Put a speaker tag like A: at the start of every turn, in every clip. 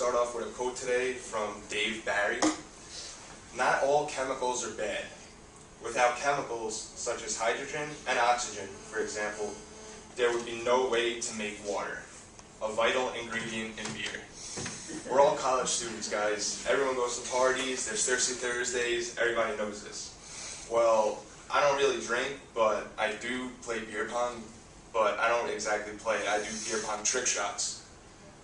A: start off with a quote today from Dave Barry. Not all chemicals are bad. Without chemicals such as hydrogen and oxygen, for example, there would be no way to make water, a vital ingredient in beer. We're all college students, guys. Everyone goes to parties, there's Thirsty Thursdays, everybody knows this. Well, I don't really drink, but I do play beer pong, but I don't exactly play it. I do beer pong trick shots.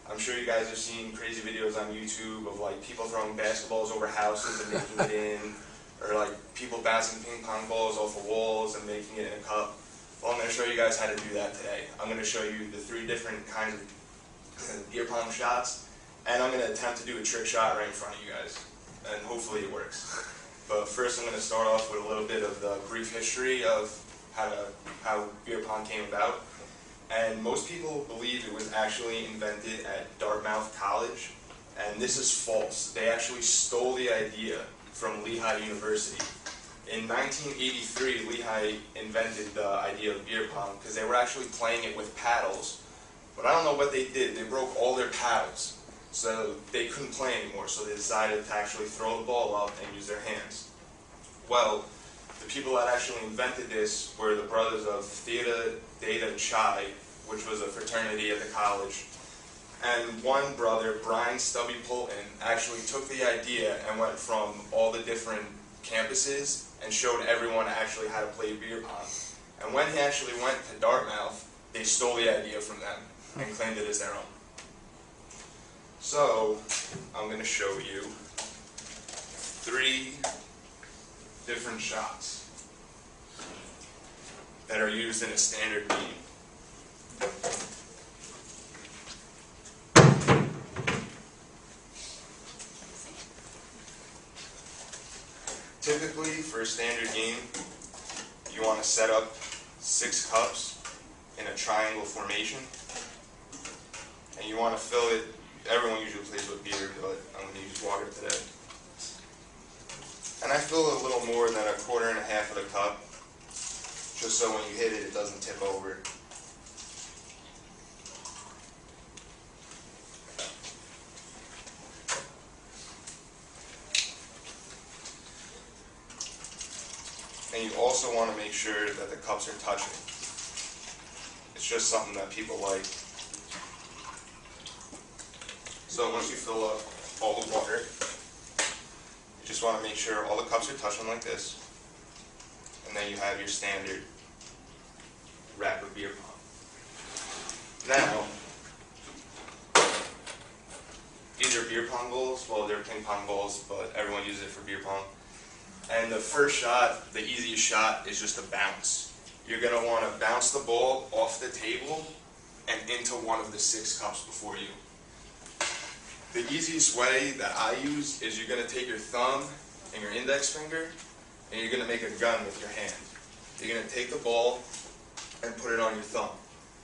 A: I'm sure you guys have seen crazy videos on YouTube of like people throwing basketballs over houses and making it in, or like people bouncing ping pong balls off of walls and making it in a cup. Well, I'm going to show you guys how to do that today. I'm going to show you the 3 different kinds of beer pong shots, and I'm going to attempt to do a trick shot right in front of you guys, and hopefully it works. But first I'm going to start off with a little bit of the brief history of how beer pong came about. And most people believe it was actually invented at Dartmouth College, and this is false. They actually stole the idea from Lehigh University. In 1983, Lehigh invented the idea of beer pong because they were actually playing it with paddles. But I don't know what they did. They broke all their paddles, so they couldn't play anymore. So they decided to actually throw the ball up and use their hands. Well, the people that actually invented this were the brothers of Theta Theta Chi, which was a fraternity at the college. And one brother, Brian Stubby Polton, actually took the idea and went from all the different campuses and showed everyone actually how to play beer pong. And when he actually went to Dartmouth, they stole the idea from them and claimed it as their own. So, I'm going to show you 3 different shots that are used in a standard game. Typically, for a standard game, you want to set up 6 cups in a triangle formation, and you want to fill it. Everyone usually plays with beer, but I'm going to use water today. And I fill a little more than 1.25 of the cup, just so when you hit it, it doesn't tip over. And you also want to make sure that the cups are touching. It's just something that people like. So once you fill up all the water, you just want to make sure all the cups are touching like this. And then you have your standard rack of beer pong. Now, these are beer pong balls. Well, they're ping pong balls, but everyone uses it for beer pong. And the first shot, the easiest shot, is just a bounce. You're going to want to bounce the ball off the table and into one of the 6 cups before you. The easiest way that I use is you're going to take your thumb and your index finger, and you're going to make a gun with your hand. You're going to take the ball and put it on your thumb,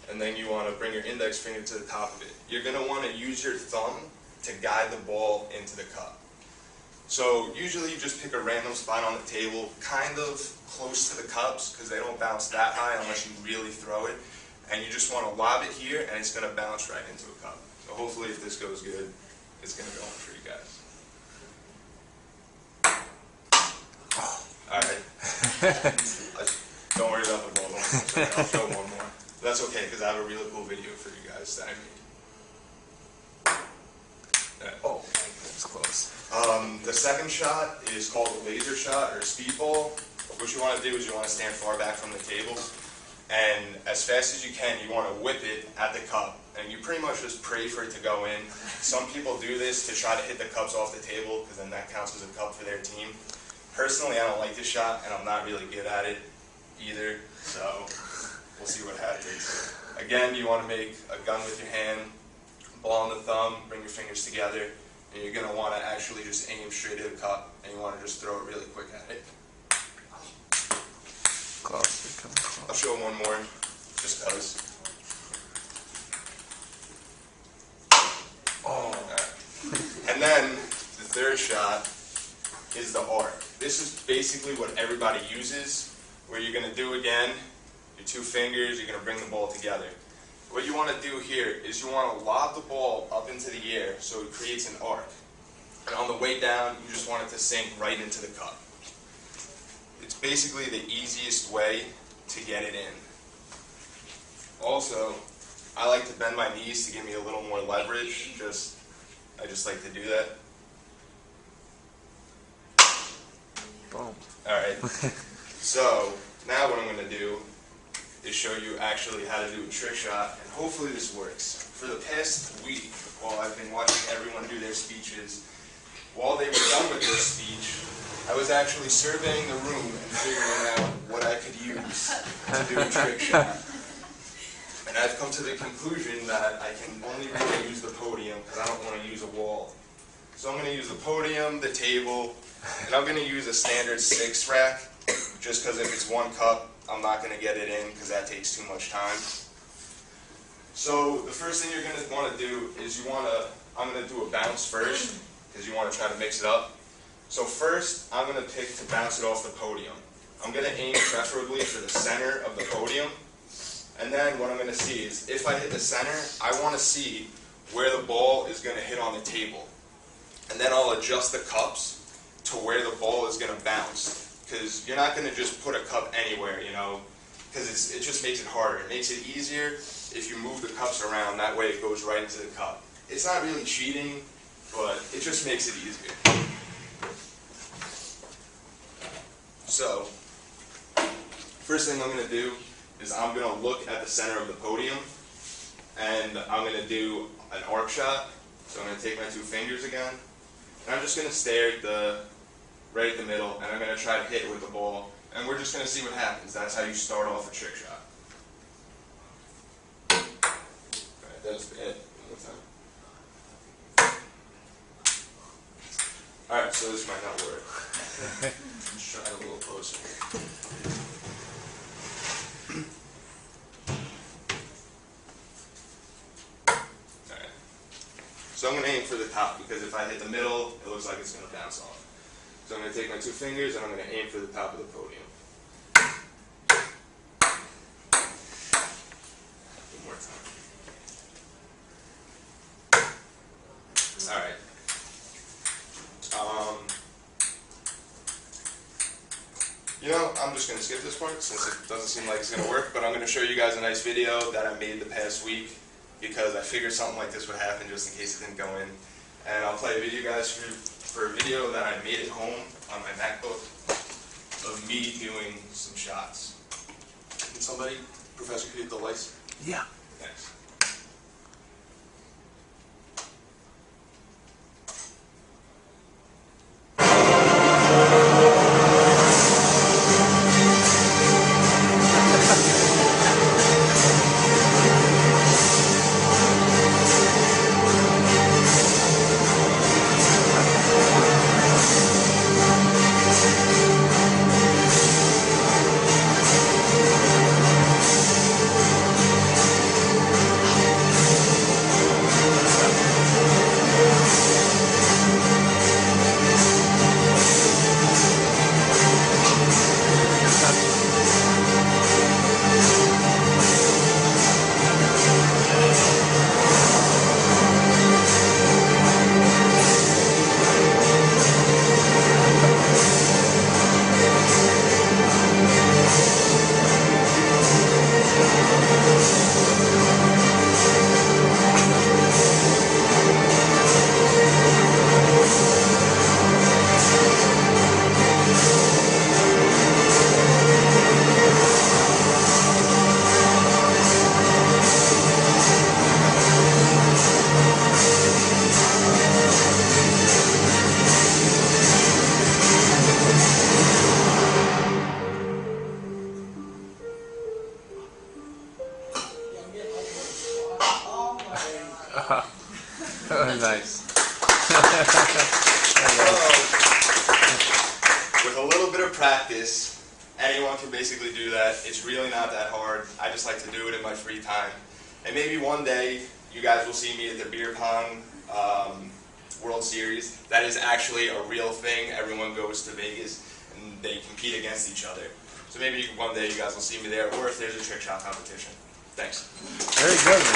A: and then you want to bring your index finger to the top of it. You're going to want to use your thumb to guide the ball into the cup. So usually you just pick a random spot on the table, kind of close to the cups, because they don't bounce that high unless you really throw it. And you just want to lob it here, and it's going to bounce right into a cup. So hopefully if this goes good, it's going to go in for you guys. Alright. Don't worry about the ball. I'll show one more. That's okay, because I have a really cool video for you guys that I made. Oh, that's close. The second shot is called a laser shot or a speedball. What you want to do is you want to stand far back from the table, and as fast as you can, you want to whip it at the cup, and you pretty much just pray for it to go in. Some people do this to try to hit the cups off the table, because then that counts as a cup for their team. Personally, I don't like this shot, and I'm not really good at it either, so we'll see what happens. Again, you want to make a gun with your hand, ball on the thumb, bring your fingers together, and you're going to want to actually just aim straight at the cup, and you want to just throw it really quick at it.
B: Close, coming close.
A: I'll show one more, just because.
B: Oh.
A: And then, the third shot is the arc. This is basically what everybody uses, where you're going to do again, your 2 fingers, you're going to bring the ball together. what you want to do here is you want to lob the ball up into the air so it creates an arc. And on the way down, you just want it to sink right into the cup. It's basically the easiest way to get it in. Also, I like to bend my knees to give me a little more leverage. I just like to do that.
B: Boom.
A: Alright, so now what I'm going to do is show you actually how to do a trick shot, and hopefully this works. For the past week, while I've been watching everyone do their speeches, while they were done with their speech, I was actually surveying the room and figuring out what I could use to do a trick shot. And I've come to the conclusion that I can only really use the podium because I don't want to use a wall. So I'm going to use the podium, the table, and I'm going to use a standard 6 rack, just because if it's one cup, I'm not going to get it in because that takes too much time. So the first thing you're going to want to do is I'm going to do a bounce first, because you want to try to mix it up. So first, I'm going to pick to bounce it off the podium. I'm going to aim preferably for the center of the podium. And then what I'm going to see is, if I hit the center, I want to see where the ball is going to hit on the table. And then I'll adjust the cups to where the ball is going to bounce. Because you're not going to just put a cup anywhere, you know, because it just makes it harder. It makes it easier if you move the cups around, that way it goes right into the cup. It's not really cheating, but it just makes it easier. So, first thing I'm going to do is I'm going to look at the center of the podium, and I'm going to do an arc shot. So I'm going to take my 2 fingers again, and I'm just going to stare at right at the middle, and I'm going to try to hit it with the ball, and we're just going to see what happens. That's how you start off a trick shot. Alright, that's it. One more time. Alright, so this might not work. Let's try it a little closer. Alright. So I'm going to aim for the top, because if I hit the middle, it looks like it's going to bounce off. So I'm going to take my 2 fingers and I'm going to aim for the top of the podium. One more time. Alright. You know, I'm just going to skip this part since it doesn't seem like it's going to work, but I'm going to show you guys a nice video that I made the past week because I figured something like this would happen just in case it didn't go in. And I'll play a video, guys, for a video that I made at home on my MacBook of me doing some shots. Can somebody, Professor, hit the lights?
B: Yeah.
A: Thanks.
B: Oh, nice.
A: With a little bit of practice, anyone can basically do that. It's really not that hard. I just like to do it in my free time. And maybe one day you guys will see me at the beer pong World Series. That is actually a real thing. Everyone goes to Vegas and they compete against each other. So maybe one day you guys will see me there, or if there's a trick shot competition. Thanks.
B: Very good, man.